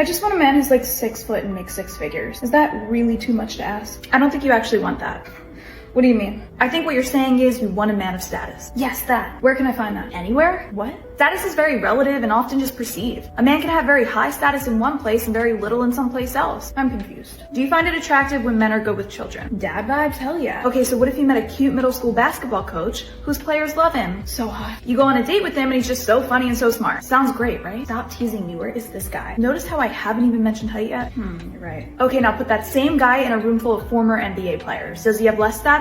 I just want a man who's like 6 foot and makes 6 figures. Is that really too much to ask? I don't think you actually want that. What do you mean? I think what you're saying is you want a man of status. Yes, that. Where can I find that? Anywhere? What? Status is very relative and often just perceived. A man can have very high status in one place and very little in someplace else. I'm confused. Do you find it attractive when men are good with children? Dad vibes? Hell yeah. Okay, so what if you met a cute middle school basketball coach whose players love him? So hot. You go on a date with him and he's just so funny and so smart. Sounds great, right? Stop teasing me. Where is this guy? Notice how I haven't even mentioned height yet? You're right. Okay, now put that same guy in a room full of former NBA players. Does he have less status?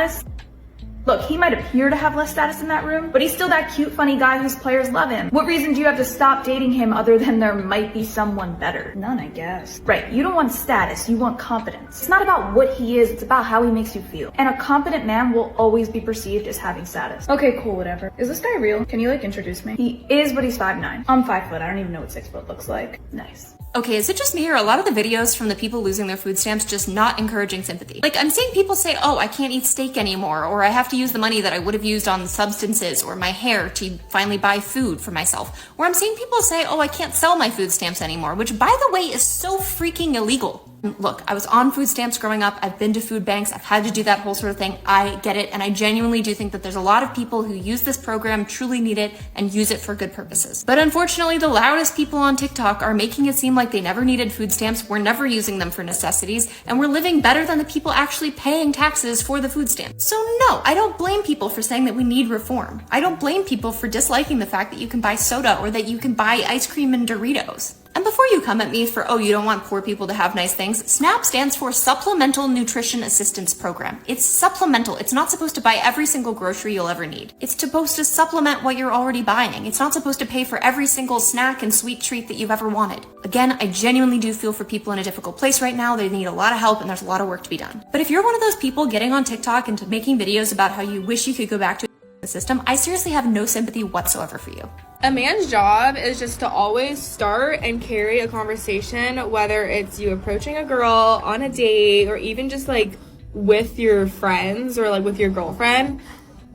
Look, he might appear to have less status in that room, but he's still that cute, funny guy whose players love him. What reason do you have to stop dating him other than there might be someone better? None, I guess. Right, you don't want status, you want competence. It's not about what he is, it's about how he makes you feel. And a competent man will always be perceived as having status. Okay, cool, whatever. Is this guy real? Can you introduce me? He is, but he's 5'9". I'm 5 foot, I don't even know what 6 foot looks like. Nice. Okay, is it just me or a lot of the videos from the people losing their food stamps just not encouraging sympathy? Like, I'm seeing people say, oh, I can't eat steak anymore, or I have to use the money that I would have used on substances or my hair to finally buy food for myself. Or I'm seeing people say, oh, I can't sell my food stamps anymore, which, by the way, is so freaking illegal. Look, I was on food stamps growing up. I've been to food banks. I've had to do that whole sort of thing. I get it. And I genuinely do think that there's a lot of people who use this program, truly need it, and use it for good purposes. But unfortunately, the loudest people on TikTok are making it seem like they never needed food stamps, we're never using them for necessities, and we're living better than the people actually paying taxes for the food stamps. So no, I don't blame people for saying that we need reform. I don't blame people for disliking the fact that you can buy soda or that you can buy ice cream and Doritos. And before you come at me for, oh, you don't want poor people to have nice things, SNAP stands for Supplemental Nutrition Assistance Program. It's supplemental. It's not supposed to buy every single grocery you'll ever need. It's supposed to supplement what you're already buying. It's not supposed to pay for every single snack and sweet treat that you've ever wanted. Again, I genuinely do feel for people in a difficult place right now. They need a lot of help and there's a lot of work to be done. But if you're one of those people getting on TikTok and making videos about how you wish you could go back to the system, I seriously have no sympathy whatsoever for you. A man's job is just to always start and carry a conversation, whether it's you approaching a girl on a date or even just like with your friends or like with your girlfriend.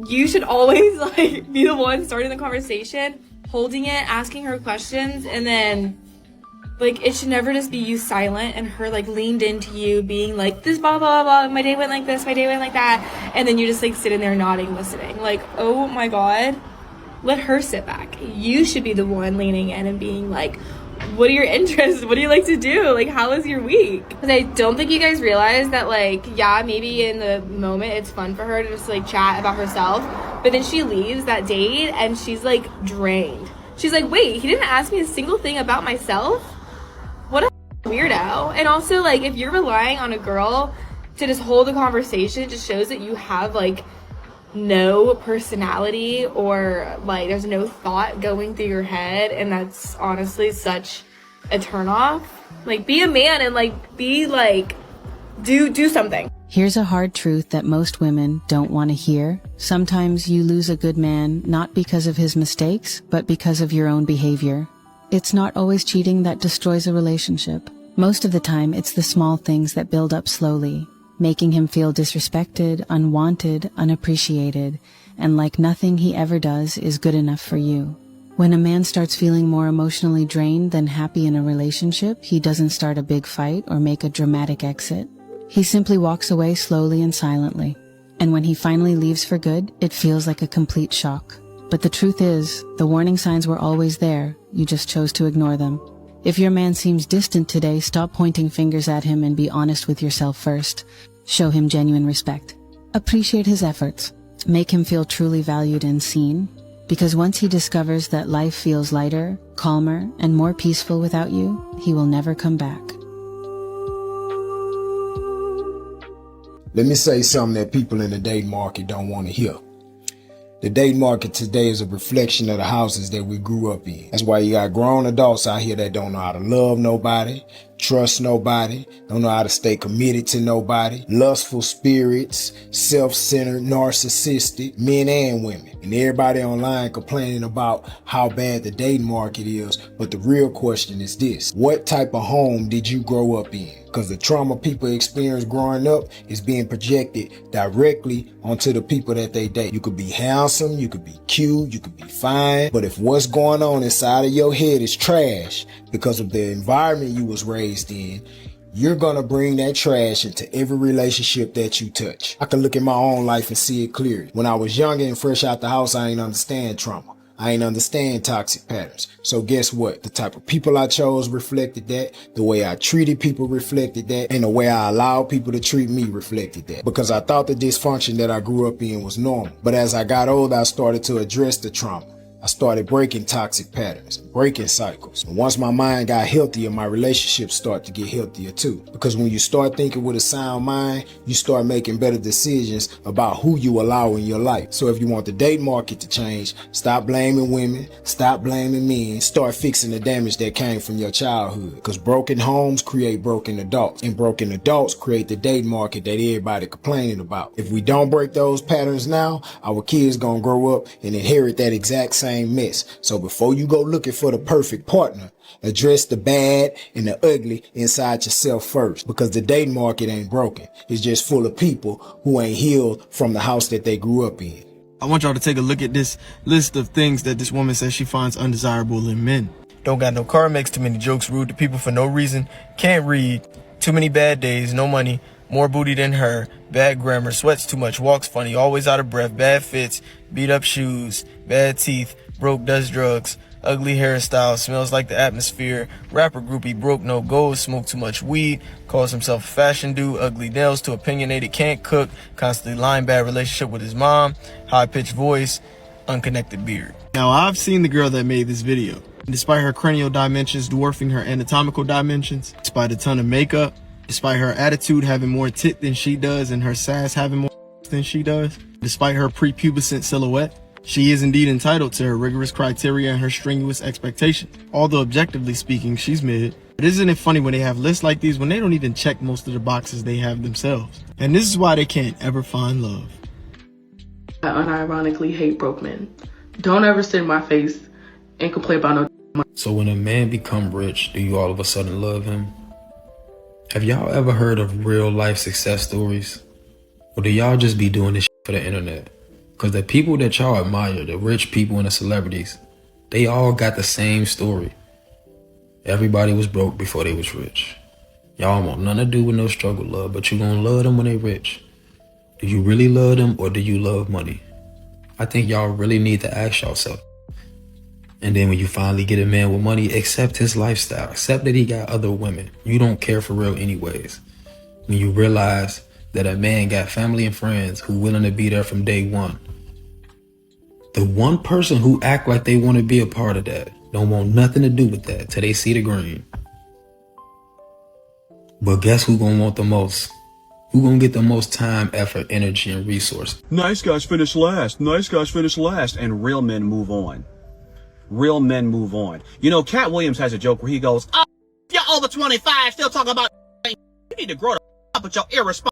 You should always like be the one starting the conversation, holding it, asking her questions, and then like it should never just be you silent and her like leaned into you being like this blah blah blah, my day went like this, my day went like that, and then you just like sitting there nodding, listening. Like, oh my god. Let her sit back. You should be the one leaning in and being like, what are your interests? What do you like to do? Like, how was your week? Because I don't think you guys realize that, like, yeah, maybe in the moment it's fun for her to just, like, chat about herself. But then she leaves that date and she's, like, drained. She's like, wait, he didn't ask me a single thing about myself? What a weirdo. And also, like, if you're relying on a girl to just hold a conversation, it just shows that you have, like, no personality or like there's no thought going through your head, and that's honestly such a turn off. Like, be a man and like be like do something. Here's a hard truth that most women don't want to hear. Sometimes you lose a good man not because of his mistakes, but because of your own behavior. It's not always cheating that destroys a relationship. Most of the time, it's the small things that build up slowly, making him feel disrespected, unwanted, unappreciated, and like nothing he ever does is good enough for you. When a man starts feeling more emotionally drained than happy in a relationship, he doesn't start a big fight or make a dramatic exit. He simply walks away slowly and silently. And when he finally leaves for good, it feels like a complete shock. But the truth is, the warning signs were always there, you just chose to ignore them. If your man seems distant today, stop pointing fingers at him and be honest with yourself first. Show him genuine respect. Appreciate his efforts. Make him feel truly valued and seen. Because once he discovers that life feels lighter, calmer, and more peaceful without you, he will never come back. Let me say something that people in the dating market don't want to hear. The dating market today is a reflection of the houses that we grew up in. That's why you got grown adults out here that don't know how to love nobody, trust nobody, don't know how to stay committed to nobody, lustful spirits, self-centered, narcissistic, men and women. And everybody online complaining about how bad the dating market is. But the real question is this: what type of home did you grow up in? Because the trauma people experience growing up is being projected directly onto the people that they date. You could be handsome, you could be cute, you could be fine, but if what's going on inside of your head is trash, because of the environment you was raised in, you're gonna bring that trash into every relationship that you touch. I can look at my own life and see it clearly. When I was younger and fresh out the house, I ain't understand trauma. I ain't understand toxic patterns. So guess what? The type of people I chose reflected that. The way I treated people reflected that. And the way I allowed people to treat me reflected that. Because I thought the dysfunction that I grew up in was normal. But as I got older, I started to address the trauma. I started breaking toxic patterns, breaking cycles. And once my mind got healthier, my relationships start to get healthier too. Because when you start thinking with a sound mind, you start making better decisions about who you allow in your life. So if you want the date market to change, stop blaming women, stop blaming men, start fixing the damage that came from your childhood. Because broken homes create broken adults, and broken adults create the date market that everybody complaining about. If we don't break those patterns now, our kids gonna grow up and inherit that exact same mess. So before you go looking for the perfect partner, address the bad and the ugly inside yourself first, because the dating market ain't broken. It's just full of people who ain't healed from the house that they grew up in. I want y'all to take a look at this list of things that this woman says she finds undesirable in men. Don't got no car, makes too many jokes, rude to people for no reason, can't read, too many bad days, no money, more booty than her, bad grammar, sweats too much, walks funny, always out of breath, bad fits, beat up shoes, bad teeth, broke, does drugs, ugly hairstyle, smells like the atmosphere, rapper groupie, broke, no goals, smoke too much weed, calls himself a fashion dude, ugly nails, too opinionated, can't cook, constantly lying, bad relationship with his mom, high-pitched voice, unconnected beard. Now, I've seen the girl that made this video. Despite her cranial dimensions dwarfing her anatomical dimensions, despite a ton of makeup, despite her attitude having more tit than she does and her sass having more than she does, despite her prepubescent silhouette, she is indeed entitled to her rigorous criteria and her strenuous expectations. Although objectively speaking, she's mid. But isn't it funny when they have lists like these when they don't even check most of the boxes they have themselves? And this is why they can't ever find love. I unironically hate broke men. Don't ever sit in my face and complain about no money. So when a man become rich, do you all of a sudden love him? Have y'all ever heard of real life success stories? Or do y'all just be doing this for the internet? Because the people that y'all admire, the rich people and the celebrities, they all got the same story. Everybody was broke before they was rich. Y'all want nothing to do with no struggle love, but you gonna love them when they rich. Do you really love them or do you love money? I think y'all really need to ask yourself. And then when you finally get a man with money, accept his lifestyle. Accept that he got other women. You don't care for real anyways. When you realize that a man got family and friends who willing to be there from day one. The one person who act like they want to be a part of that don't want nothing to do with that till they see the green. But guess who gonna want the most? Who gonna get the most time, effort, energy, and resource? Nice guys finish last. Nice guys finish last. And real men move on. Real men move on. You know, Cat Williams has a joke where he goes, "Oh, you're over 25, still talking about you need to grow the up with your irresponsible."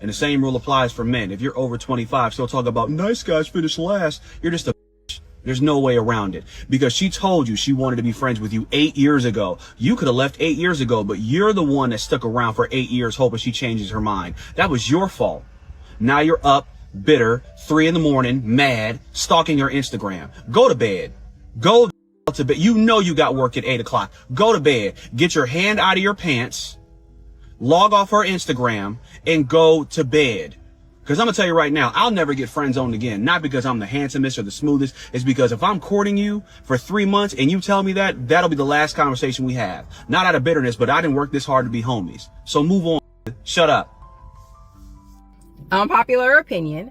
And the same rule applies for men. If you're over 25, still talking about nice guys finish last, you're just a bitch. There's no way around it. Because she told you she wanted to be friends with you 8 years ago. You could have left 8 years ago, but you're the one that stuck around for 8 years hoping she changes her mind. That was your fault. Now you're up, bitter, 3 in the morning, mad, stalking her Instagram. Go to bed. Go to bed. You know you got work at 8 o'clock. Go to bed. Get your hand out of your pants. Log off her Instagram and go to bed. Because I'm going to tell you right now, I'll never get friend zoned again. Not because I'm the handsomest or the smoothest. It's because if I'm courting you for 3 months and you tell me that, that'll be the last conversation we have. Not out of bitterness, but I didn't work this hard to be homies. So move on. Shut up. Unpopular opinion.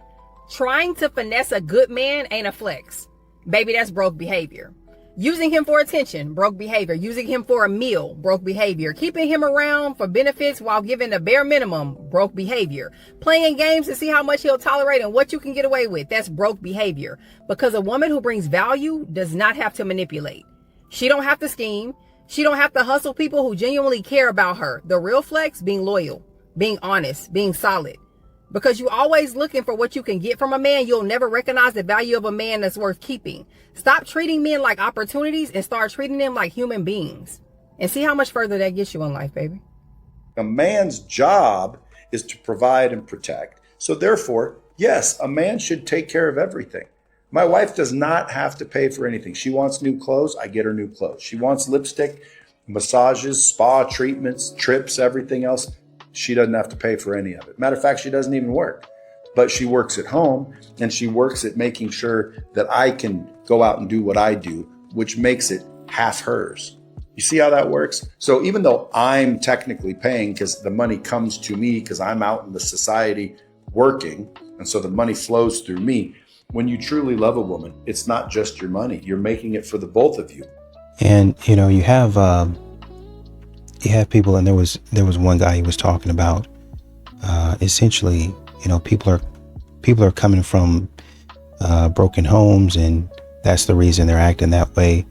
Trying to finesse a good man ain't a flex. Baby, that's broke behavior. Using him for attention, broke behavior. Using him for a meal, broke behavior. Keeping him around for benefits while giving the bare minimum, broke behavior. Playing games to see how much he'll tolerate and what you can get away with, that's broke behavior. Because a woman who brings value does not have to manipulate. She don't have to scheme. She don't have to hustle people who genuinely care about her. The real flex, being loyal, being honest, being solid. Because you're always looking for what you can get from a man, you'll never recognize the value of a man that's worth keeping. Stop treating men like opportunities and start treating them like human beings. And see how much further that gets you in life, baby. A man's job is to provide and protect. So therefore, yes, a man should take care of everything. My wife does not have to pay for anything. She wants new clothes, I get her new clothes. She wants lipstick, massages, spa treatments, trips, everything else. She doesn't have to pay for any of it. Matter of fact, she doesn't even work. But she works at home, and she works at making sure that I can go out and do what I do, which makes it half hers. You see how that works? So even though I'm technically paying because the money comes to me because I'm out in the society working, and so the money flows through me, when you truly love a woman, it's not just your money. You're making it for the both of you. And, you know, you have people, and there was one guy he was talking about, essentially, you know, people are coming from broken homes, and that's the reason they're acting that way.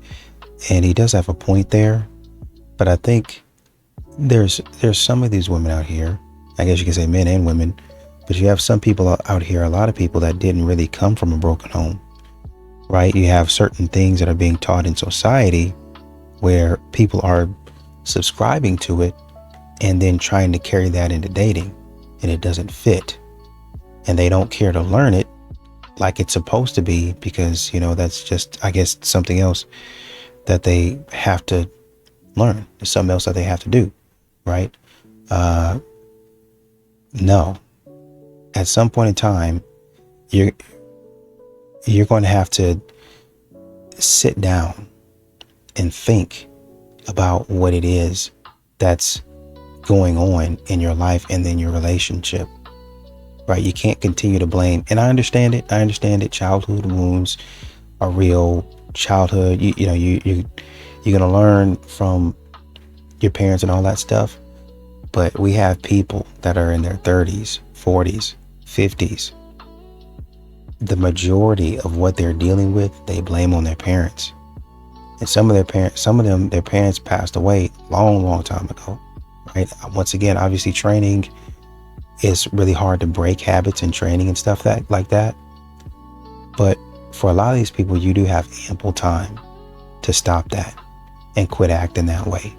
And he does have a point there, but I think there's some of these women out here, I guess you could say men and women, but you have some people out here, a lot of people that didn't really come from a broken home, right? You have certain things that are being taught in society where people are subscribing to it and then trying to carry that into dating, and it doesn't fit. And they don't care to learn it like it's supposed to be because, you know, that's just, I guess, something else that they have to learn. There's something else that they have to do, right? No. At some point in time, you're going to have to sit down and think about what it is that's going on in your life and in your relationship, right? You can't continue to blame. And I understand it. Childhood wounds are real. Childhood, you're going to learn from your parents and all that stuff. But we have people that are in their 30s, 40s, 50s. The majority of what they're dealing with, they blame on their parents. And some of them, their parents passed away long time ago, right? Once again, obviously training is really hard to break habits and training and stuff like that. But for a lot of these people, you do have ample time to stop that and quit acting that way.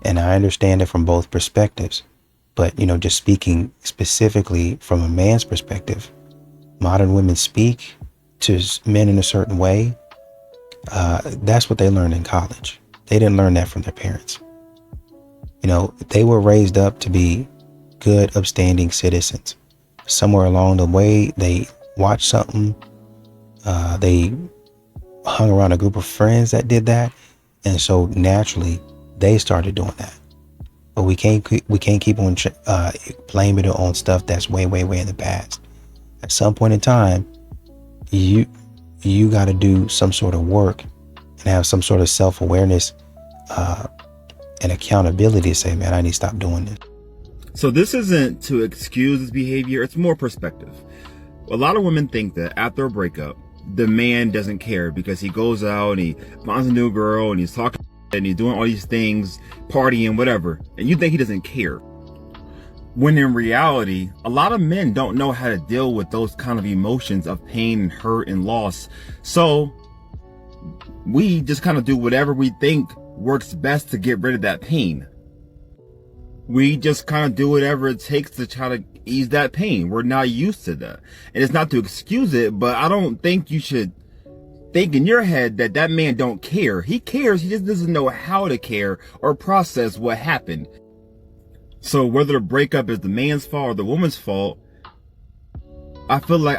And I understand it from both perspectives, but, you know, just speaking specifically from a man's perspective, modern women speak to men in a certain way. That's what they learned in college. They didn't learn that from their parents. You know, they were raised up to be good, upstanding citizens. Somewhere along the way, they watched something. They hung around a group of friends that did that. And so naturally, they started doing that. But we can't keep on blaming it on stuff that's way in the past. At some point in time, you got to do some sort of work and have some sort of self-awareness and accountability to say, man, I need to stop doing this. So this isn't to excuse his behavior. It's more perspective. A lot of women think that after a breakup, the man doesn't care because he goes out and he finds a new girl and he's talking and he's doing all these things, partying, whatever. And you think he doesn't care. When in reality, a lot of men don't know how to deal with those kind of emotions of pain and hurt and loss. So we just kind of do whatever we think works best to get rid of that pain. We just kind of do whatever it takes to try to ease that pain. We're not used to that. And it's not to excuse it, but I don't think you should think in your head that that man don't care. He cares. He just doesn't know how to care or process what happened. So whether the breakup is the man's fault or the woman's fault, I feel like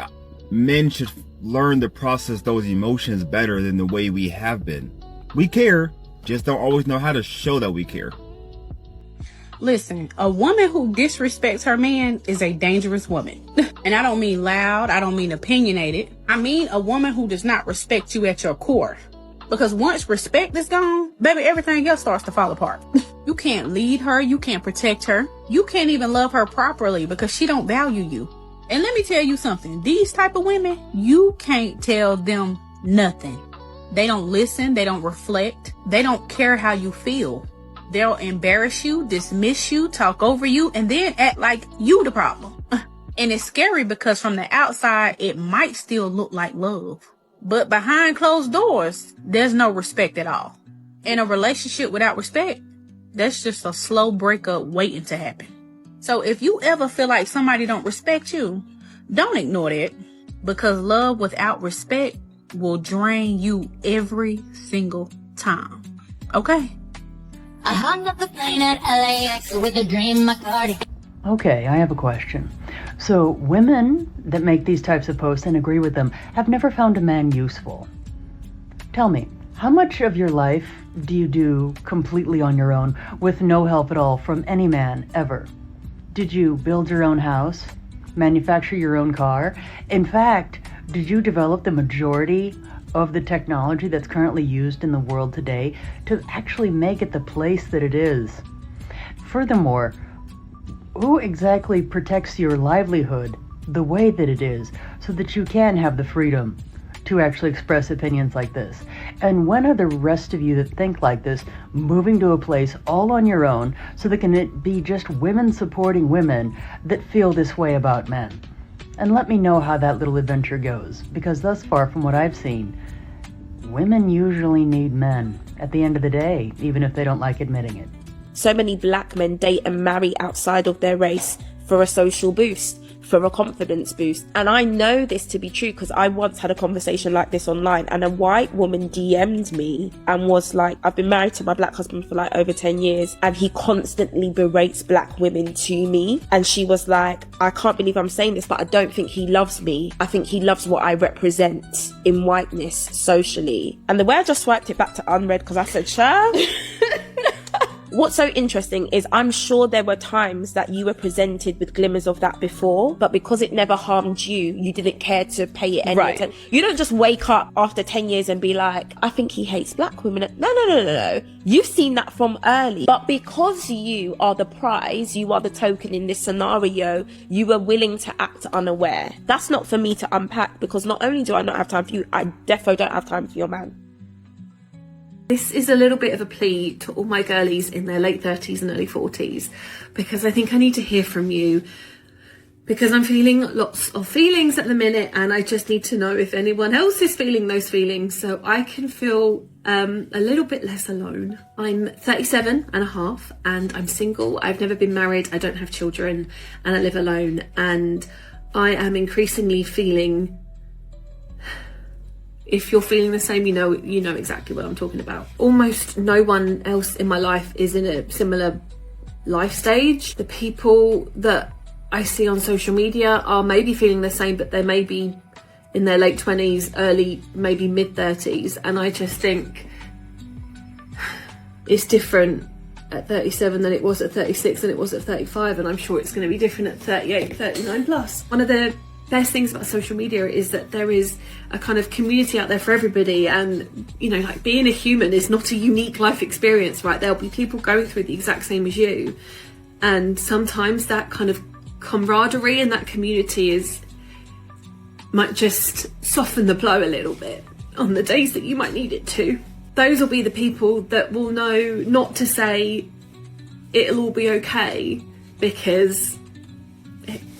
men should learn to process those emotions better than the way we have been. We care, just don't always know how to show that we care. Listen, a woman who disrespects her man is a dangerous woman. And I don't mean loud, I don't mean opinionated. I mean a woman who does not respect you at your core. Because once respect is gone, baby, everything else starts to fall apart. You can't lead her, you can't protect her. You can't even love her properly because she don't value you. And let me tell you something, these type of women, you can't tell them nothing. They don't listen, they don't reflect, they don't care how you feel. They'll embarrass you, dismiss you, talk over you, and then act like you the problem. And it's scary because from the outside, it might still look like love. But behind closed doors, there's no respect at all. In a relationship without respect, that's just a slow breakup waiting to happen. So if you ever feel like somebody don't respect you, don't ignore that. because love without respect will drain you every single time. Okay? I hung up the plane at LAX with a dream McCarty. Okay, I have a question. So, women that make these types of posts and agree with them have never found a man useful. Tell me, how much of your life do you do completely on your own with no help at all from any man ever? Did you build your own house? Manufacture your own car? In fact, did you develop the majority of the technology that's currently used in the world today to actually make it the place that it is? Furthermore, who exactly protects your livelihood the way that it is so that you can have the freedom to actually express opinions like this? And when are the rest of you that think like this moving to a place all on your own so that can it be just women supporting women that feel this way about men? And let me know how that little adventure goes, because thus far from what I've seen, women usually need men at the end of the day, even if they don't like admitting it. So many black men date and marry outside of their race for a social boost, for a confidence boost. And I know this to be true because I once had a conversation like this online, and a white woman DM'd me and was like, I've been married to my black husband for like over 10 years and he constantly berates black women to me. And she was like, I can't believe I'm saying this, but I don't think he loves me. I think he loves what I represent in whiteness socially. And the way I just swiped it back to unread because I said, child. What's so interesting is I'm sure there were times that you were presented with glimmers of that before, but because it never harmed you, you didn't care to pay it any attention. You don't just wake up after 10 years and be like, I think he hates black women. No. You've seen that from early. But because you are the prize, you are the token in this scenario, you were willing to act unaware. That's not for me to unpack, because not only do I not have time for you, I defo don't have time for your man. This is a little bit of a plea to all my girlies in their late 30s and early 40s, because I think I need to hear from you, because I'm feeling lots of feelings at the minute and I just need to know if anyone else is feeling those feelings so I can feel a little bit less alone. I'm 37 and a half and I'm single. I've never been married. I don't have children and I live alone, and I am increasingly feeling, if you're feeling the same, you know exactly what I'm talking about. Almost no one else in my life is in a similar life stage. The people that I see on social media are maybe feeling the same, but they may be in their late 20s, early, maybe mid 30s. And I just think it's different at 37 than it was at 36 than it was at 35. And I'm sure it's going to be different at 38, 39 plus. One of the best things about social media is that there is a kind of community out there for everybody, and like being a human is not a unique life experience, right? There'll be people going through the exact same as you, and sometimes that kind of camaraderie and that community might just soften the blow a little bit on the days that you might need it to. Those will be the people that will know not to say it'll all be okay, because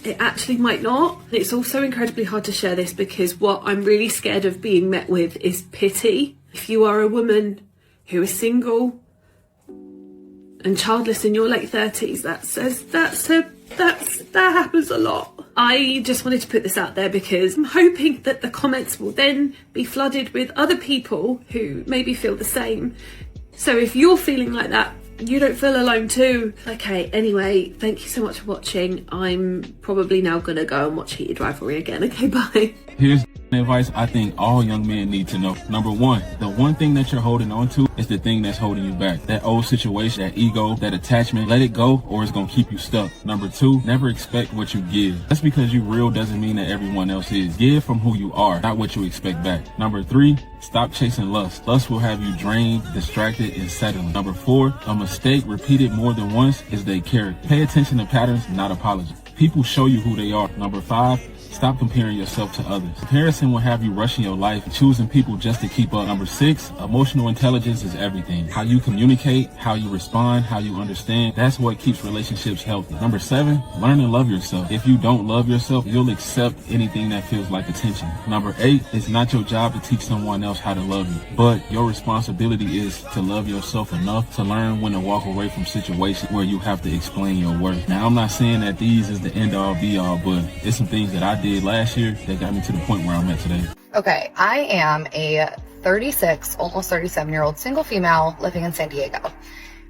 it actually might not. It's also incredibly hard to share this because what I'm really scared of being met with is pity. If you are a woman who is single and childless in your late 30s, that happens a lot. I just wanted to put this out there because I'm hoping that the comments will then be flooded with other people who maybe feel the same. So if you're feeling like that, you don't feel alone too. Okay, anyway, thank you so much for watching. I'm probably now gonna go and watch Heated Rivalry again. Okay, bye. Here's advice I think all young men need to know. Number one, the one thing that you're holding on to is the thing that's holding you back. That old situation, that ego, that attachment, let it go or it's gonna keep you stuck. Number two, never expect what you give. Just because you real doesn't mean that everyone else is. Give from who you are, not what you expect back. Number three, stop chasing lust. Lust will have you drained, distracted, and settling. Number four, a mistake repeated more than once is their character. Pay attention to patterns, not apologies. People show you who they are. Number five, stop comparing yourself to others. Comparison will have you rushing your life, choosing people just to keep up. Number six, emotional intelligence is everything. How you communicate, how you respond, how you understand, that's what keeps relationships healthy. Number seven, learn to love yourself. If you don't love yourself, you'll accept anything that feels like attention. Number eight, it's not your job to teach someone else how to love you, but your responsibility is to love yourself enough to learn when to walk away from situations where you have to explain your worth. Now, I'm not saying that these is the end all be all, but it's some things that I I did last year that got me to the point where I'm at today. Okay, I am a 36, almost 37-year-old single female living in San Diego.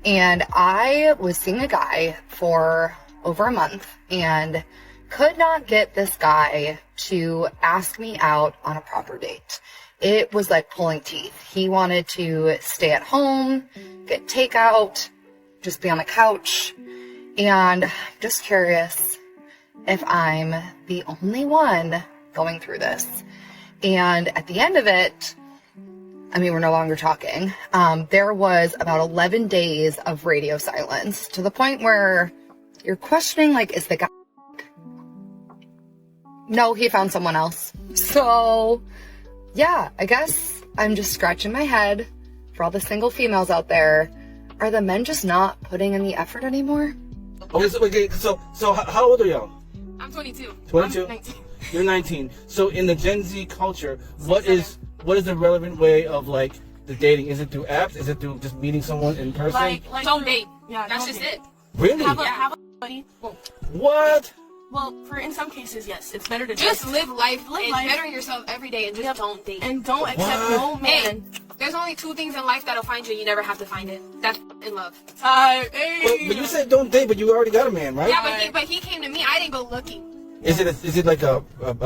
And I was seeing a guy for over a month and could not get this guy to ask me out on a proper date. It was like pulling teeth. He wanted to stay at home, get takeout, just be on the couch. And I'm just curious if I'm the only one going through this. And at the end of it, I mean, we're no longer talking. There was about 11 days of radio silence to the point where you're questioning, like, is the guy... No, he found someone else. So, yeah, I guess I'm just scratching my head for all the single females out there. Are the men just not putting in the effort anymore? Okay, so how old are y'all? I'm 22. 22? I'm 19. You're 19. So in the Gen Z culture, what is the relevant way of like the dating? Is it through apps? Is it through just meeting someone in person? Like don't date. Yeah, that's just it. Really? Have a buddy. What? Well, in some cases, yes, it's better to just live life and better yourself every day, and just don't date and don't accept no man. Hey, there's only two things in life that'll find you. You never have to find it. That's in love. But you said don't date, but you already got a man, right? Yeah, but he came to me. I didn't go looking. Is it like a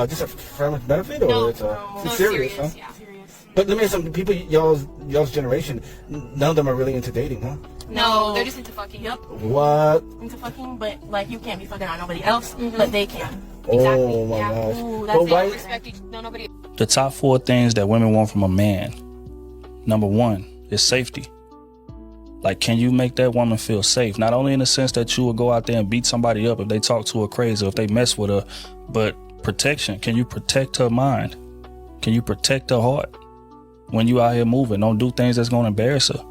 just a friendly benefit, or it's serious? Huh? Yeah, serious. But let me ask some people, y'all's generation, none of them are really into dating, huh? No, they're just into fucking. Yep. What? Into fucking, but like you can't be fucking on nobody else, but they can. Oh my gosh. Ooh, But why? respect each, no, nobody. The top 4 things that women want from a man. Number 1 is safety. Like, can you make that woman feel safe? Not only in the sense that you will go out there and beat somebody up if they talk to her crazy or if they mess with her, but protection. Can you protect her mind? Can you protect her heart? When you out here moving, don't do things that's going to embarrass her.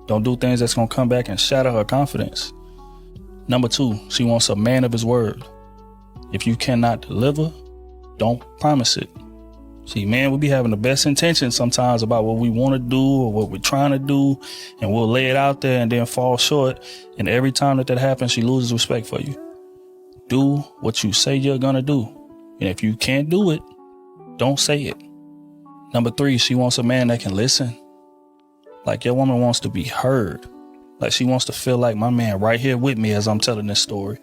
Don't do things that's going to come back and shatter her confidence. Number 2, she wants a man of his word. If you cannot deliver, don't promise it. See, man, we be having the best intentions sometimes about what we want to do or what we're trying to do, and we'll lay it out there and then fall short. And every time that happens, she loses respect for you. Do what you say you're going to do. And if you can't do it, don't say it. Number 3, she wants a man that can listen. Like, your woman wants to be heard. Like, she wants to feel like my man right here with me as I'm telling this story.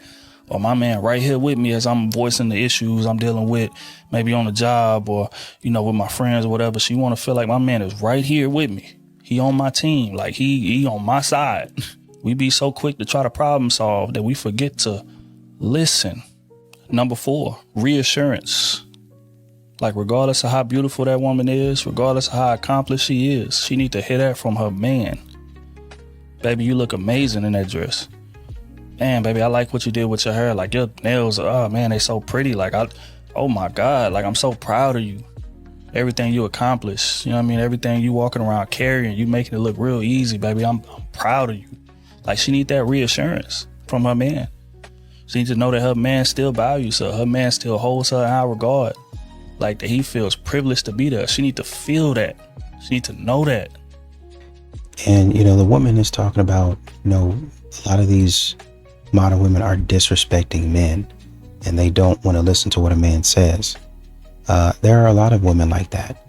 Or my man right here with me as I'm voicing the issues I'm dealing with, maybe on the job or, with my friends or whatever. She want to feel like my man is right here with me. He on my team. Like, he on my side. We be so quick to try to problem solve that we forget to listen. Number 4, reassurance. Like, regardless of how beautiful that woman is, regardless of how accomplished she is, she need to hear that from her man. Baby, you look amazing in that dress. Man, baby, I like what you did with your hair. Like, your nails, oh man, they so pretty. Like, oh my God, like, I'm so proud of you. Everything you accomplished, you know what I mean? Everything you walking around carrying, you making it look real easy, baby. I'm proud of you. Like, she need that reassurance from her man. She needs to know that her man still values her. Her man still holds her in high regard. Like, that he feels privileged to be there. She need to feel that. She need to know that. And, the woman is talking about, a lot of these modern women are disrespecting men and they don't want to listen to what a man says. There are a lot of women like that.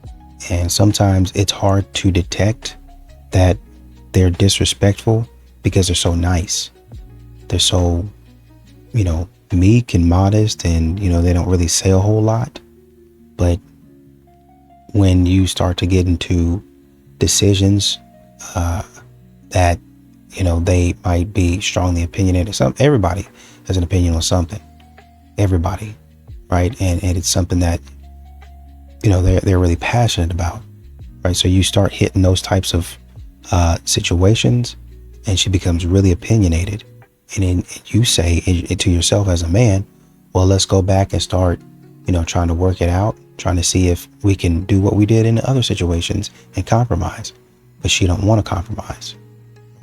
And sometimes it's hard to detect that they're disrespectful because they're so nice. They're so, meek and modest and, they don't really say a whole lot. But when you start to get into decisions that, they might be strongly opinionated. Everybody has an opinion on something. Everybody, right? And it's something that, they're really passionate about, right? So you start hitting those types of situations and she becomes really opinionated. And then you say to yourself as a man, well, let's go back and start, trying to work it out, trying to see if we can do what we did in other situations and compromise. But she don't want to compromise,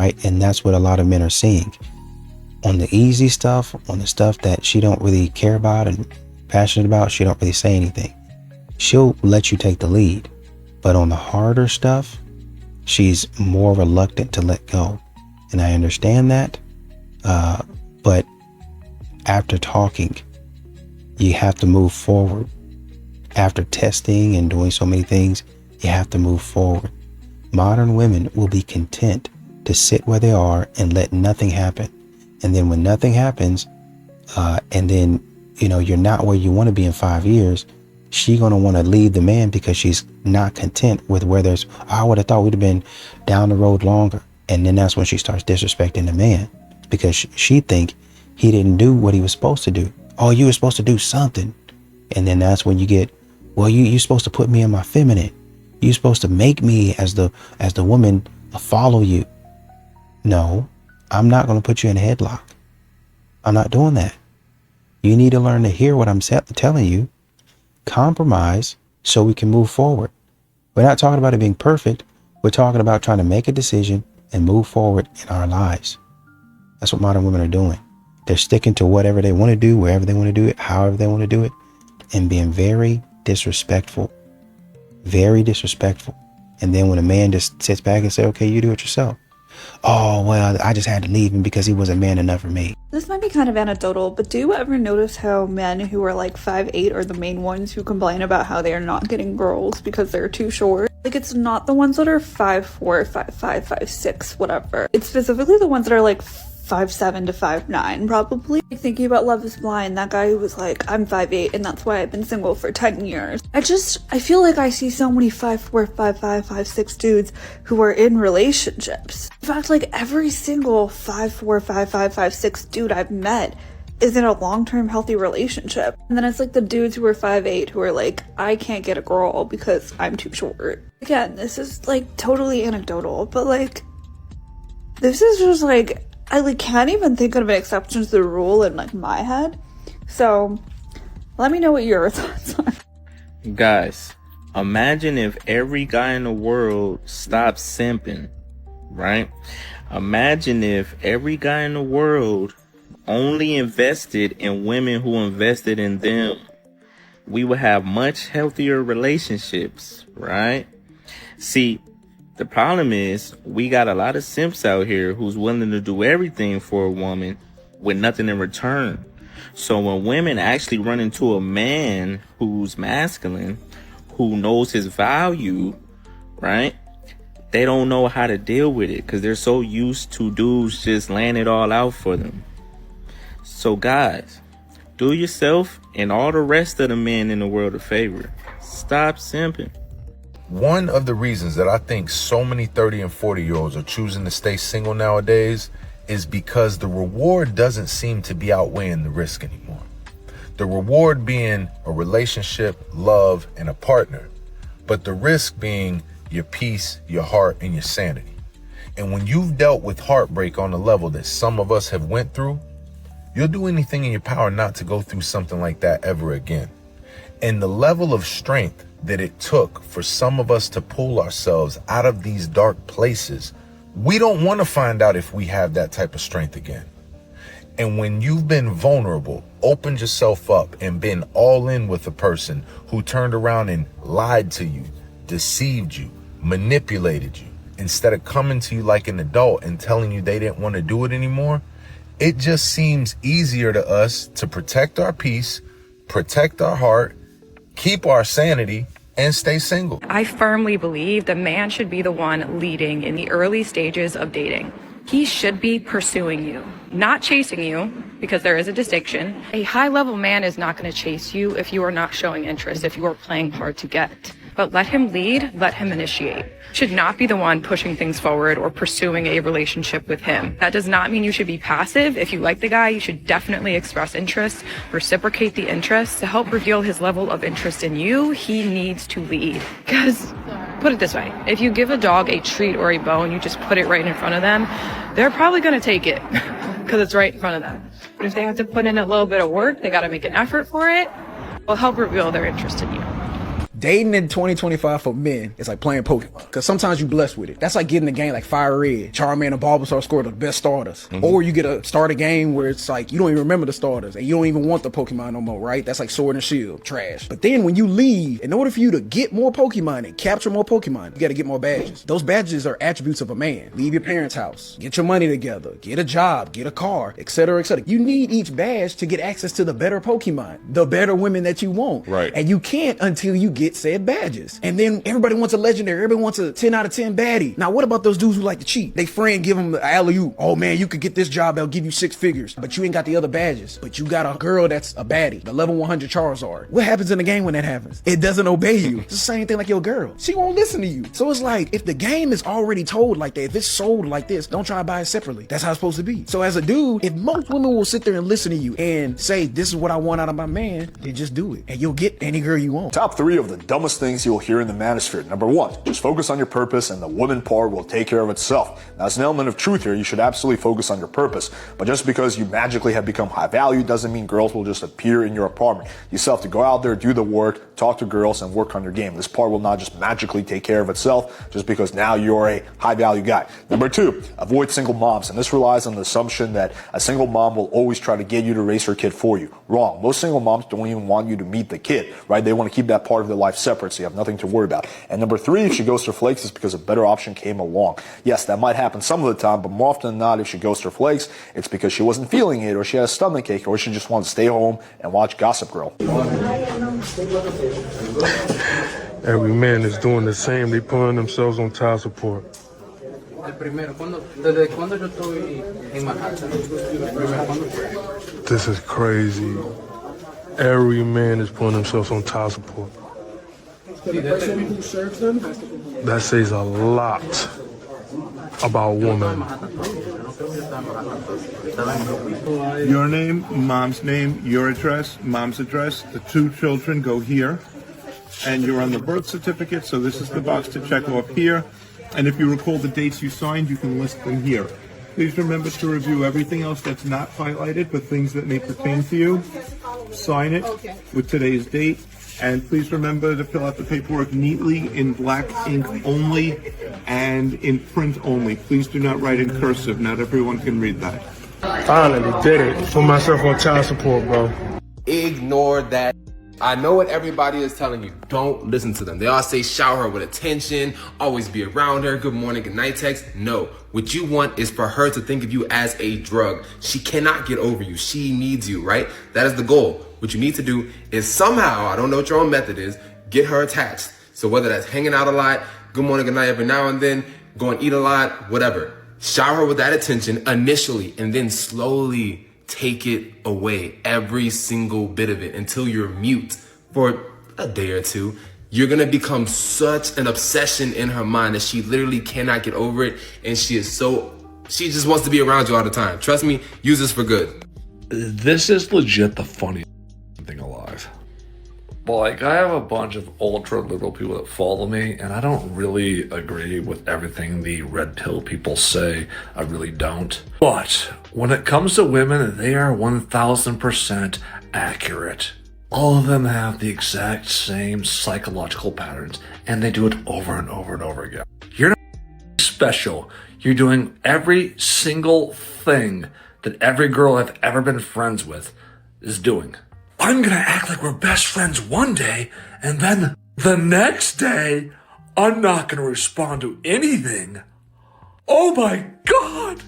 right? And that's what a lot of men are seeing. On the easy stuff, on the stuff that she don't really care about and passionate about, she don't really say anything. She'll let you take the lead. But on the harder stuff, she's more reluctant to let go. And I understand that. But after talking You have to move forward. After testing and doing so many things, you have to move forward. Modern women will be content to sit where they are and let nothing happen. And then when nothing happens, and then, you're not where you want to be in 5 years, she's going to want to leave the man because she's not content with where I would have thought we'd have been down the road longer. And then that's when she starts disrespecting the man because she think he didn't do what he was supposed to do. Oh, you were supposed to do something. And then that's when you get, well, you're supposed to put me in my feminine. You're supposed to make me as the woman follow you. No, I'm not going to put you in a headlock. I'm not doing that. You need to learn to hear what I'm telling you, compromise so we can move forward. We're not talking about it being perfect. We're talking about trying to make a decision and move forward in our lives. That's what modern women are doing. They're sticking to whatever they want to do, wherever they want to do it, however they want to do it, and being very disrespectful. Very disrespectful. And then when a man just sits back and says, okay, you do it yourself. Oh, well, I just had to leave him because he wasn't man enough for me. This might be kind of anecdotal, but do you ever notice how men who are like 5'8" are the main ones who complain about how they are not getting girls because they're too short? Like, it's not the ones that are 5'4", 5'5", 5'6", whatever. It's specifically the ones that are like 5'7" to 5'9", probably. Like, thinking about Love is Blind, that guy who was like, I'm 5'8", and that's why I've been single for 10 years. I feel like I see so many 5'4", 5'5", 5'6" dudes who are in relationships. In fact, like, every single 5'4", 5'5", 5'6" dude I've met is in a long-term healthy relationship. And then it's like the dudes who are 5'8" who are like, I can't get a girl because I'm too short. Again, this is like totally anecdotal, but like, this is just like, I can't even think of an exception to the rule in like my head. So let me know what your thoughts are. Guys, imagine if every guy in the world stopped simping, right? Imagine if every guy in the world only invested in women who invested in them. We would have much healthier relationships, right? See, the problem is we got a lot of simps out here who's willing to do everything for a woman with nothing in return. So when women actually run into a man who's masculine, who knows his value, right? They don't know how to deal with it because they're so used to dudes just laying it all out for them. So guys, do yourself and all the rest of the men in the world a favor. Stop simping. One of the reasons that I think so many 30 and 40-year-olds are choosing to stay single nowadays is because the reward doesn't seem to be outweighing the risk anymore. The reward being a relationship, love, and a partner, but the risk being your peace, your heart, and your sanity. And when you've dealt with heartbreak on the level that some of us have went through, you'll do anything in your power not to go through something like that ever again. And the level of strength that it took for some of us to pull ourselves out of these dark places, we don't want to find out if we have that type of strength again. And when you've been vulnerable, opened yourself up, and been all in with a person who turned around and lied to you, deceived you, manipulated you, instead of coming to you like an adult and telling you they didn't want to do it anymore, it just seems easier to us to protect our peace, protect our heart, keep our sanity, and stay single. I firmly believe the man should be the one leading in the early stages of dating. He should be pursuing you, not chasing you, because there is a distinction. A high-level man is not going to chase you if you are not showing interest, if you are playing hard to get. But let him lead, let him initiate. Should not be the one pushing things forward or pursuing a relationship with him. That does not mean you should be passive. If you like the guy, you should definitely express interest, reciprocate the interest. To help reveal his level of interest in you, he needs to lead. Because, put it this way, if you give a dog a treat or a bone, you just put it right in front of them, they're probably going to take it because it's right in front of them. But if they have to put in a little bit of work, they got to make an effort for it, will help reveal their interest in you. Dating in 2025 for men is like playing Pokemon. Because sometimes you blessed with it. That's like getting a game like Fire Red. Charmander and Bulbasaur score the best starters. Or you get a starter game where it's like you don't even remember the starters and you don't even want the Pokemon no more, right? That's like Sword and Shield. Trash. But then when you leave, in order for you to get more Pokemon and capture more Pokemon, you got to get more badges. Those badges are attributes of a man. Leave your parents' house. Get your money together. Get a job. Get a car. Etc. Etc. You need each badge to get access to the better Pokemon. The better women that you want. Right. And you can't until you get said badges. And then everybody wants a legendary. Everybody wants a 10 out of 10 baddie. Now, what about those dudes who like to cheat? They friend give them the alley-oop. Oh man, you could get this job. They'll give you 6 figures. But you ain't got the other badges. But you got a girl that's a baddie. The level 100 Charizard. What happens in the game when that happens? It doesn't obey you. It's the same thing like your girl. She won't listen to you. So it's like, if the game is already told like that, if it's sold like this, don't try to buy it separately. That's how it's supposed to be. So as a dude, if most women will sit there and listen to you and say, this is what I want out of my man, then just do it. And you'll get any girl you want. Top 3 of the dumbest things you'll hear in the manosphere. Number 1, just focus on your purpose and the woman part will take care of itself. Now, there's an element of truth here. You should absolutely focus on your purpose. But just because you magically have become high value doesn't mean girls will just appear in your apartment. You still have to go out there, do the work, talk to girls, and work on your game. This part will not just magically take care of itself just because now you're a high value guy. Number 2, avoid single moms. And this relies on the assumption that a single mom will always try to get you to raise her kid for you. Wrong. Most single moms don't even want you to meet the kid, right? They want to keep that part of their life separate so you have nothing to worry about. And number 3, if she goes to flakes, it's because a better option came along. Yes, that might happen some of the time, but more often than not, if she goes to flakes, it's because she wasn't feeling it, or she had a stomach ache, or she just wanted to stay home and watch Gossip Girl. Every man is doing the same. They putting themselves on child support. This is crazy. Every man is putting themselves on child support. That says a lot about women. Your name, mom's name, your address, mom's address. The 2 children go here. And you're on the birth certificate, so this is the box to check off here. And if you recall the dates you signed, you can list them here. Please remember to review everything else that's not highlighted, but things that may pertain to you. Sign it with today's date. And please remember to fill out the paperwork neatly in black ink only and in print only. Please do not write in cursive. Not everyone can read that. Finally did it. Put myself on child support, bro. Ignore that. I know what everybody is telling you. Don't listen to them. They all say shower her with attention, always be around her, good morning, good night text. No, what you want is for her to think of you as a drug. She cannot get over you. She needs you, right? That is the goal. What you need to do is somehow, I don't know what your own method is, get her attached. So whether that's hanging out a lot, good morning, good night every now and then, go and eat a lot, whatever. Shower her with that attention initially and then slowly take it away, every single bit of it, until you're mute for a day or 2. You're gonna become such an obsession in her mind that she literally cannot get over it, and she just wants to be around you all the time. Trust me, use this for good. This is legit the funniest thing alive. Like, I have a bunch of ultra liberal people that follow me, and I don't really agree with everything the red pill people say. I really don't. But when it comes to women, they are 1000% accurate. All of them have the exact same psychological patterns, and they do it over and over and over again. You're not special. You're doing every single thing that every girl I've ever been friends with is doing. I'm gonna act like we're best friends one day, and then the next day, I'm not gonna respond to anything. Oh my God!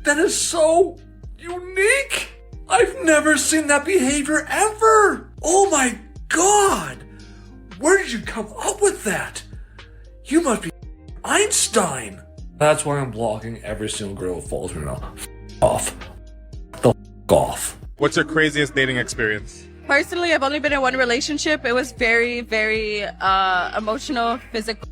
That is so unique! I've never seen that behavior ever! Oh my God! Where did you come up with that? You must be Einstein! That's why I'm blocking every single girl who follows me now. Off. The off. What's your craziest dating experience? Personally, I've only been in one relationship. It was very, very emotional, physical.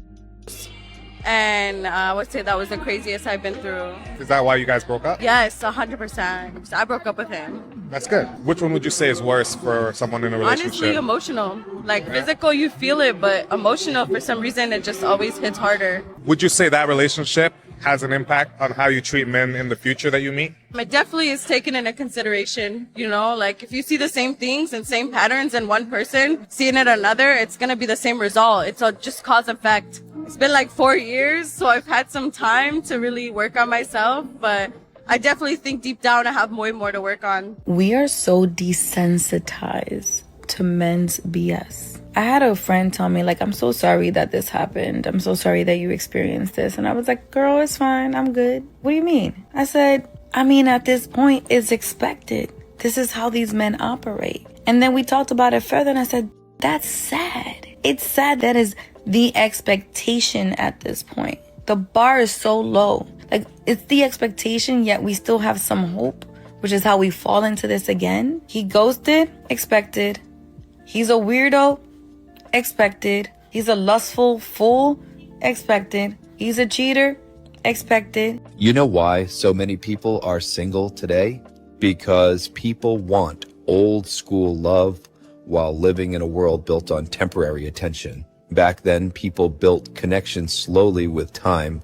And I would say that was the craziest I've been through. Is that why you guys broke up? Yes, 100%. I broke up with him. That's good. Which one would you say is worse for someone in a relationship? Honestly, emotional. Like physical, you feel it, but emotional, for some reason, it just always hits harder. Would you say that relationship has an impact on how you treat men in the future that you meet? It definitely is taken into consideration, you know, like if you see the same things and same patterns in one person, seeing it another, it's going to be the same result. It's a just cause effect. It's been like 4 years, so I've had some time to really work on myself, but I definitely think deep down I have way more to work on. We are so desensitized to men's BS. I had a friend tell me, like, I'm so sorry that this happened. I'm so sorry that you experienced this. And I was like, girl, it's fine. I'm good. What do you mean? I said, at this point, it's expected. This is how these men operate. And then we talked about it further and I said, that's sad. It's sad that is the expectation at this point. The bar is so low. Like, it's the expectation, yet we still have some hope, which is how we fall into this again. He ghosted, expected. He's a weirdo, expected. He's a lustful fool, expected. He's a cheater, expected. You know why so many people are single today? Because people want old school love while living in a world built on temporary attention. Back then, people built connections slowly with time,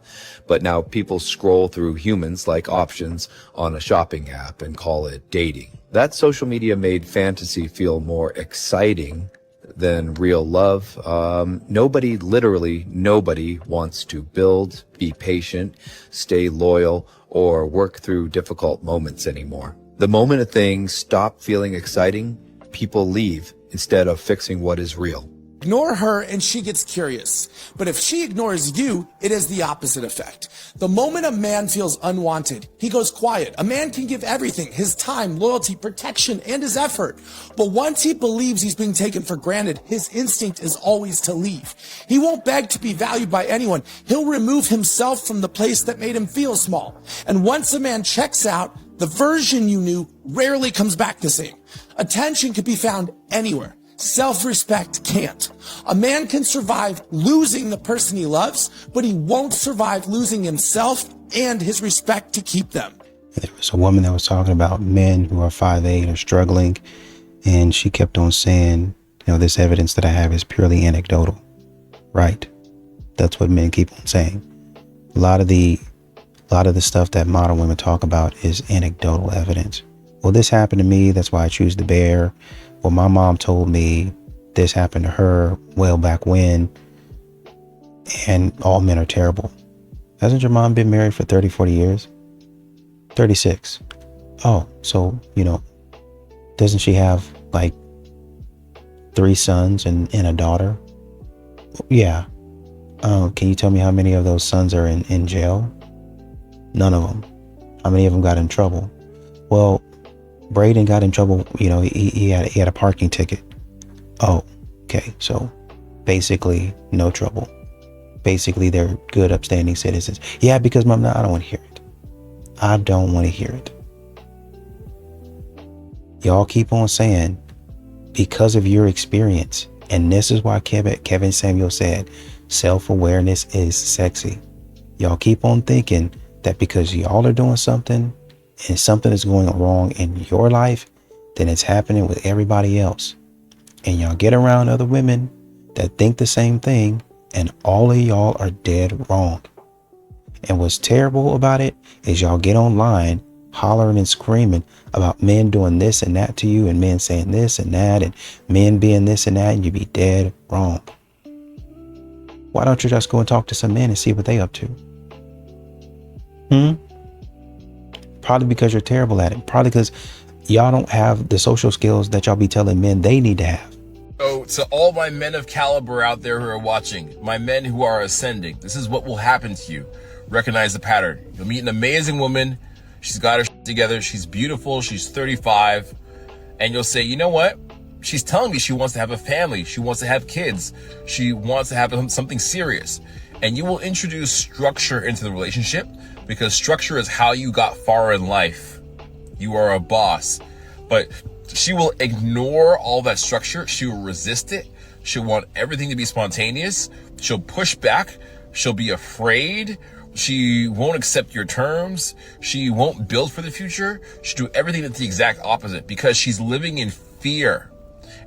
but now people scroll through humans like options on a shopping app and call it dating. That social media made fantasy feel more exciting than real love. Literally nobody wants to build, be patient, stay loyal, or work through difficult moments anymore. The moment a thing stops feeling exciting, people leave instead of fixing what is real. Ignore her and she gets curious. But if she ignores you, it has the opposite effect. The moment a man feels unwanted, he goes quiet. A man can give everything, his time, loyalty, protection, and his effort. But once he believes he's being taken for granted, his instinct is always to leave. He won't beg to be valued by anyone. He'll remove himself from the place that made him feel small. And once a man checks out, the version you knew rarely comes back the same. Attention can be found anywhere. Self-respect can't. A man can survive losing the person he loves, but he won't survive losing himself and his respect to keep them. There was a woman that was talking about men who are 5'8" are struggling, and she kept on saying, this evidence that I have is purely anecdotal. Right. That's what men keep on saying. A lot of the stuff that modern women talk about is anecdotal evidence. Well, this happened to me, that's why I choose to bear. Well, my mom told me this happened to her well back when, and all men are terrible. Hasn't your mom been married for 30, 40 years? 36. Oh, so, doesn't she have like 3 sons and a daughter? Yeah. Can you tell me how many of those sons are in jail? None of them. How many of them got in trouble? Well, Braden got in trouble, he had a parking ticket. Oh, okay. So basically no trouble. Basically they're good, upstanding citizens. Yeah, because Mom, I don't want to hear it. I don't want to hear it. Y'all keep on saying because of your experience. And this is why Kevin Samuel said self-awareness is sexy. Y'all keep on thinking that because y'all are doing something and something is going wrong in your life, then it's happening with everybody else. And y'all get around other women that think the same thing, and all of y'all are dead wrong. And what's terrible about it is y'all get online hollering and screaming about men doing this and that to you, and men saying this and that, and men being this and that, and you be dead wrong. Why don't you just go and talk to some men and see what they up to? Probably because you're terrible at it. Probably because y'all don't have the social skills that y'all be telling men they need to have. So to all my men of caliber out there who are watching, my men who are ascending, this is what will happen to you. Recognize the pattern. You'll meet an amazing woman. She's got her shit together. She's beautiful. She's 35. And you'll say, you know what? She's telling me she wants to have a family. She wants to have kids. She wants to have something serious. And you will introduce structure into the relationship, because structure is how you got far in life. You are a boss. But she will ignore all that structure. She will resist it. She'll want everything to be spontaneous. She'll push back. She'll be afraid. She won't accept your terms. She won't build for the future. She'll do everything that's the exact opposite, because she's living in fear.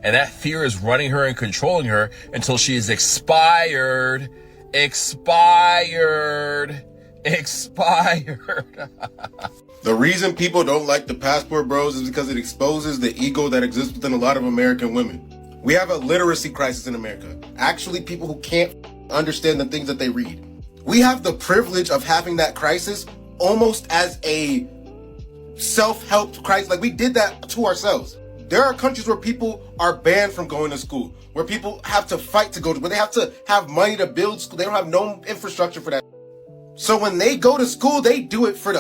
And that fear is running her and controlling her until she is expired. Expired. The reason people don't like the passport bros is because it exposes the ego that exists within a lot of American women. We have a literacy crisis in America. Actually, people who can't understand the things that they read. We have the privilege of having that crisis almost as a self-help crisis. Like, we did that to ourselves. There are countries where people are banned from going to school, where people have to fight to go to, where they have to have money to build school. They don't have no infrastructure for that. So when they go to school, they do it for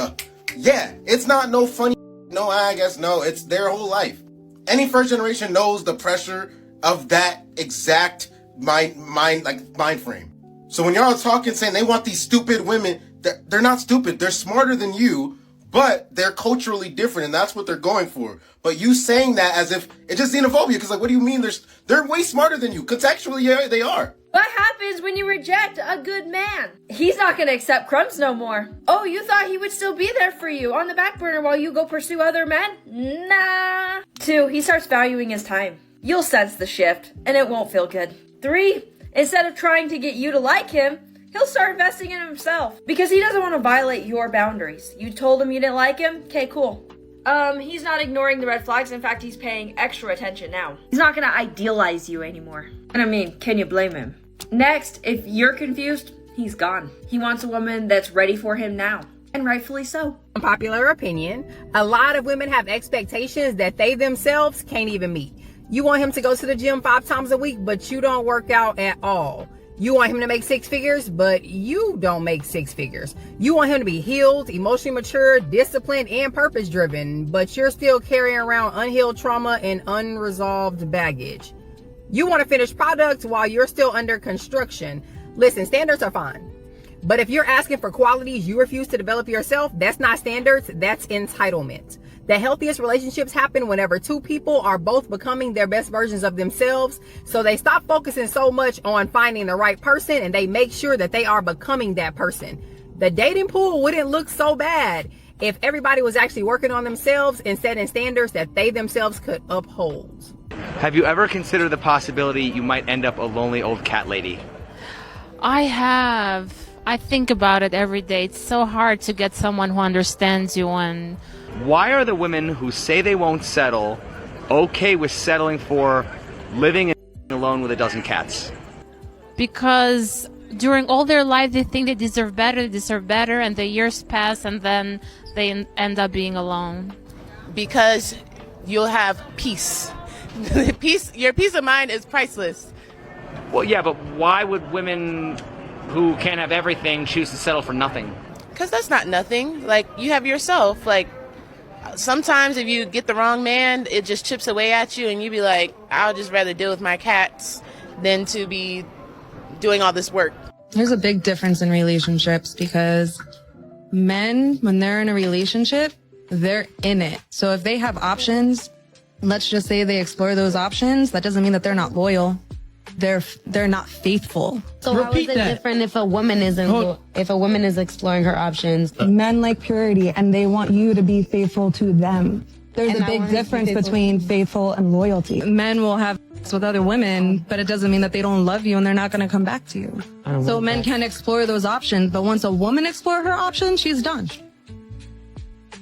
it's not no funny, no, I guess, no, it's their whole life. Any first generation knows the pressure of that exact mind frame. So when y'all are talking, saying they want these stupid women, they're not stupid. They're smarter than you, but they're culturally different, and that's what they're going for. But you saying that as if it's just xenophobia, because like, what do you mean? They're way smarter than you. Contextually, yeah, they are. What happens when you reject a good man? He's not gonna accept crumbs no more. Oh, you thought he would still be there for you on the back burner while you go pursue other men? Nah. 2, he starts valuing his time. You'll sense the shift, and it won't feel good. 3, instead of trying to get you to like him, he'll start investing in himself because he doesn't want to violate your boundaries. You told him you didn't like him? Okay, cool. He's not ignoring the red flags. In fact, he's paying extra attention now. He's not gonna idealize you anymore. And I mean, can you blame him? Next, if you're confused, he's gone. He wants a woman that's ready for him now. And rightfully so. Unpopular opinion, a lot of women have expectations that they themselves can't even meet. You want him to go to the gym 5 times a week, but you don't work out at all. You want him to make 6 figures, but you don't make 6 figures. You want him to be healed, emotionally mature, disciplined, and purpose-driven, but you're still carrying around unhealed trauma and unresolved baggage. You want a finished product while you're still under construction. Listen, standards are fine. But if you're asking for qualities you refuse to develop yourself, that's not standards, that's entitlement. The healthiest relationships happen whenever 2 people are both becoming their best versions of themselves. So they stop focusing so much on finding the right person and they make sure that they are becoming that person. The dating pool wouldn't look so bad if everybody was actually working on themselves and setting standards that they themselves could uphold. Have you ever considered the possibility you might end up a lonely old cat lady? I have. I think about it every day. It's so hard to get someone who understands you. And why are the women who say they won't settle okay with settling for living alone with a dozen cats? Because during all their life they think they deserve better, and the years pass and then they end up being alone. Because you'll have peace. Your peace of mind is priceless. Well, yeah, but why would women who can't have everything choose to settle for nothing? Because that's not nothing. Like, you have yourself. Like, sometimes if you get the wrong man, it just chips away at you and you be like, I'll just rather deal with my cats than to be doing all this work. There's a big difference in relationships because men, when they're in a relationship, they're in it. So if they have options, let's just say they explore those options, that doesn't mean that they're not loyal. They're not faithful. So how is it different if a woman is exploring her options? Men like purity and they want you to be faithful to them. There's a big difference between faithful and loyalty. Men will have sex with other women, but it doesn't mean that they don't love you and they're not going to come back to you. So men can explore those options, but once a woman explores her options, she's done.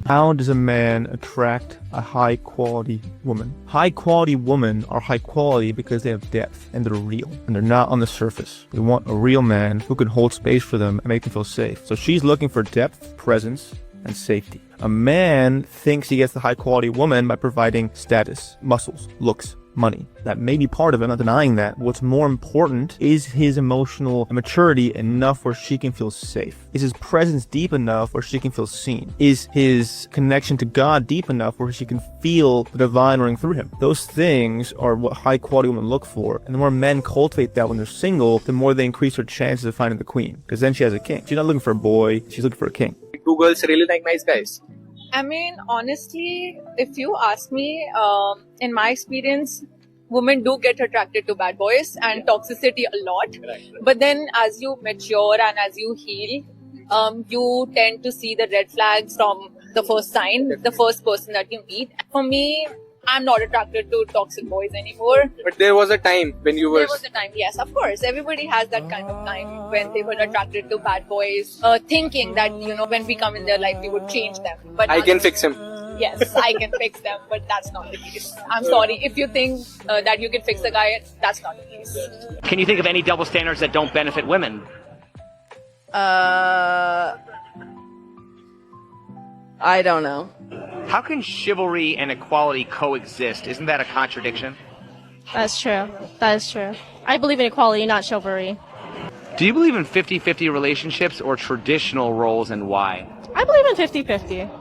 How does a man attract a high quality woman? High quality women are high quality because they have depth and they're real and they're not on the surface. They want a real man who can hold space for them and make them feel safe. So she's looking for depth, presence, and safety. A man thinks he gets the high quality woman by providing status, muscles, looks, money. That may be part of it, I'm not denying that. What's more important is his emotional maturity enough where she can feel safe. Is his presence deep enough where she can feel seen? Is his connection to God deep enough where she can feel the divine running through him? Those things are what high quality women look for. And the more men cultivate that when they're single, the more they increase their chances of finding the queen. Because then she has a king. She's not looking for a boy, she's looking for a king. 2 girls really like nice guys. I mean, honestly, if you ask me, in my experience, women do get attracted to bad boys and toxicity a lot. But then as you mature and as you heal, you tend to see the red flags from the first sign, the first person that you meet. For me, I'm not attracted to toxic boys anymore. But there was a time when you were... There was a time, yes, of course. Everybody has that kind of time when they were attracted to bad boys, thinking that, when we come in their life, we would change them. But I can fix him. Yes, I can fix them, but that's not the case. I'm sorry. If you think that you can fix a guy, that's not the case. Can you think of any double standards that don't benefit women? I don't know. How can chivalry and equality coexist? Isn't that a contradiction? That's true. That is true. I believe in equality, not chivalry. Do you believe in 50-50 relationships or traditional roles, and why? I believe in 50-50.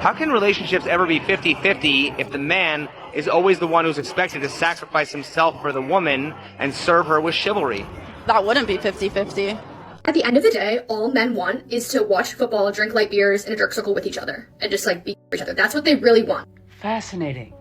How can relationships ever be 50-50 if the man is always the one who's expected to sacrifice himself for the woman and serve her with chivalry? That wouldn't be 50-50. At the end of the day, all men want is to watch football, drink light beers in a jerk circle with each other, and just be each other. That's what they really want. Fascinating.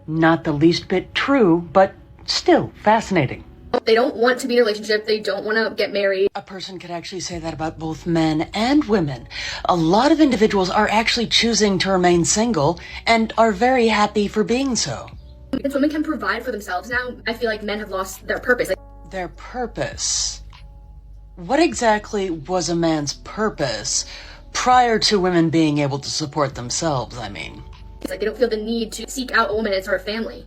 Not the least bit true, but still fascinating. They don't want to be in a relationship. They don't want to get married. A person could actually say that about both men and women. A lot of individuals are actually choosing to remain single and are very happy for being so. If women can provide for themselves now, I feel like men have lost their purpose. Their purpose? What exactly was a man's purpose prior to women being able to support themselves, I mean? It's they don't feel the need to seek out a woman as her family.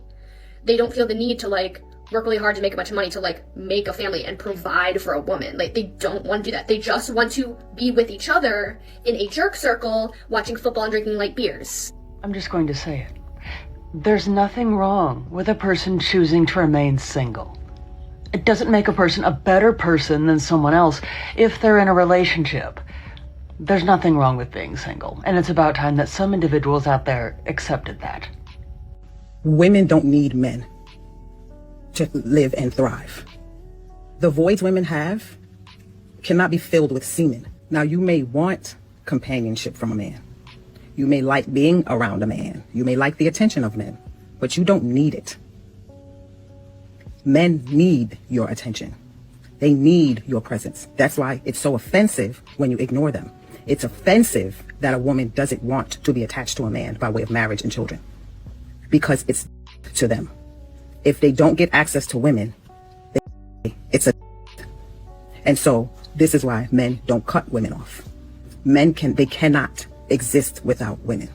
They don't feel the need to work really hard to make a bunch of money to make a family and provide for a woman. They don't want to do that. They just want to be with each other in a jerk circle, watching football and drinking light beers. I'm just going to say it. There's nothing wrong with a person choosing to remain single. It doesn't make a person a better person than someone else if they're in a relationship. There's nothing wrong with being single, and it's about time that some individuals out there accepted that. Women don't need men to live and thrive. The voids women have cannot be filled with semen. Now, you may want companionship from a man. You may like being around a man. You may like the attention of men, but you don't need it. Men need your attention. They need your presence. That's why it's so offensive when you ignore them. It's offensive that a woman doesn't want to be attached to a man by way of marriage and children, because it's to them. If they don't get access to women, it's a... And so this is why men don't cut women off. They cannot exist without women.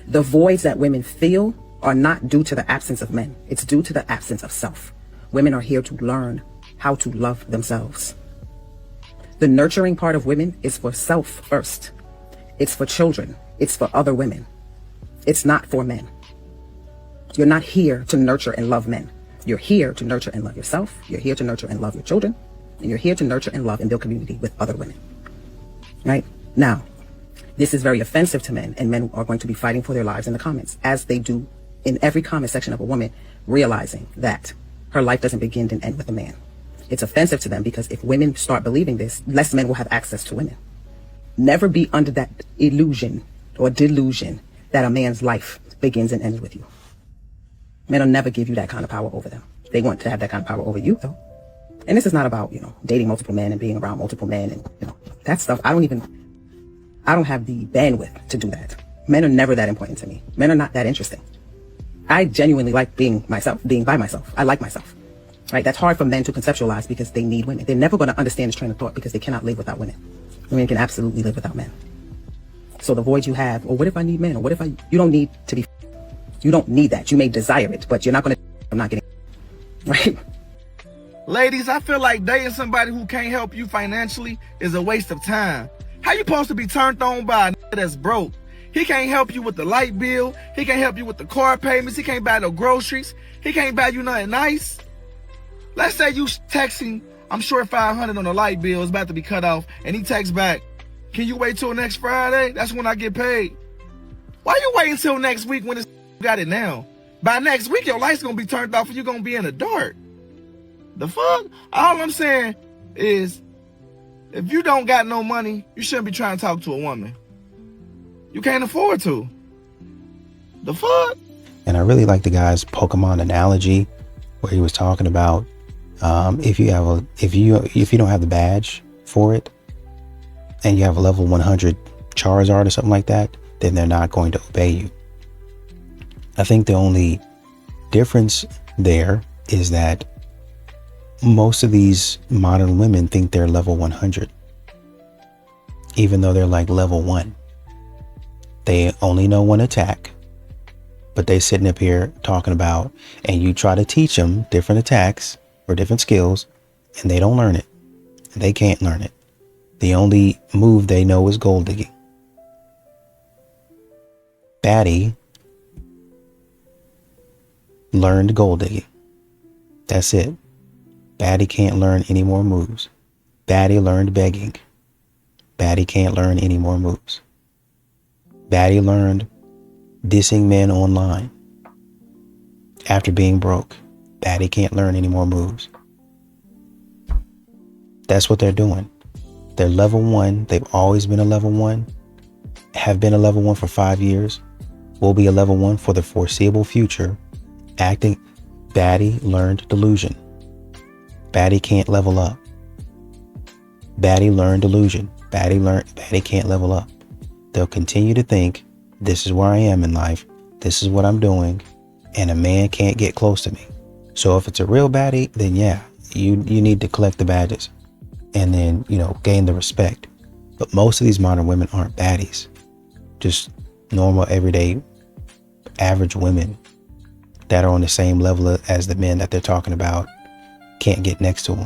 The voids that women feel are not due to the absence of men. It's due to the absence of self. Women are here to learn how to love themselves. The nurturing part of women is for self first. It's for children. It's for other women. It's not for men. You're not here to nurture and love men. You're here to nurture and love yourself. You're here to nurture and love your children. And you're here to nurture and love and build community with other women. Right? Now, this is very offensive to men, and men are going to be fighting for their lives in the comments, as they do in every comment section of a woman, realizing that her life doesn't begin and end with a man. It's offensive to them because if women start believing this, less men will have access to women. Never be under that illusion or delusion that a man's life begins and ends with you. Men will never give you that kind of power over them. They want to have that kind of power over you, though. And this is not about, dating multiple men and being around multiple men and, that stuff. I don't have the bandwidth to do that. Men are never that important to me. Men are not that interesting. I genuinely like being myself, being by myself. I like myself, right? That's hard for men to conceptualize because they need women. They're never going to understand this train of thought because they cannot live without women. Women can absolutely live without men. So the void you have, or what if I need men, or what if you don't need to be, you don't need that. You may desire it, but you're not going to, I'm not getting, right? Ladies, I feel like dating somebody who can't help you financially is a waste of time. How you supposed to be turned on by a nigga that's broke? He can't help you with the light bill. He can't help you with the car payments. He can't buy no groceries. He can't buy you nothing nice. Let's say you texting, I'm short $500 on the light bill. It's about to be cut off. And he texts back, can you wait till next Friday? That's when I get paid. Why you waiting till next week when it's got it now? By next week, your light's going to be turned off and you're going to be in the dark. The fuck? All I'm saying is, if you don't got no money, you shouldn't be trying to talk to a woman. You can't afford to. The fuck? And I really like the guy's Pokemon analogy where he was talking about if you don't have the badge for it and you have a level 100 Charizard or something like that, then they're not going to obey you. I think the only difference there is that most of these modern women think they're level 100, even though they're like level 1. They only know one attack, but they sitting up here talking about, and you try to teach them different attacks or different skills, and they don't learn it. They can't learn it. The only move they know is gold digging. Baddie learned gold digging. That's it. Baddie can't learn any more moves. Baddie learned begging. Baddie can't learn any more moves. Baddie learned dissing men online. After being broke, Baddie can't learn any more moves. That's what they're doing. They're level 1. They've always been a level 1. Have been a level 1 for 5 years. Will be a level 1 for the foreseeable future. Acting. Baddie learned delusion. Baddie can't level up. Baddie learned delusion. Baddie can't level up. They'll continue to think, this is where I am in life. This is what I'm doing. And a man can't get close to me. So if it's a real baddie, then yeah, you need to collect the badges. And then, gain the respect. But most of these modern women aren't baddies. Just normal, everyday, average women that are on the same level as the men that they're talking about can't get next to them.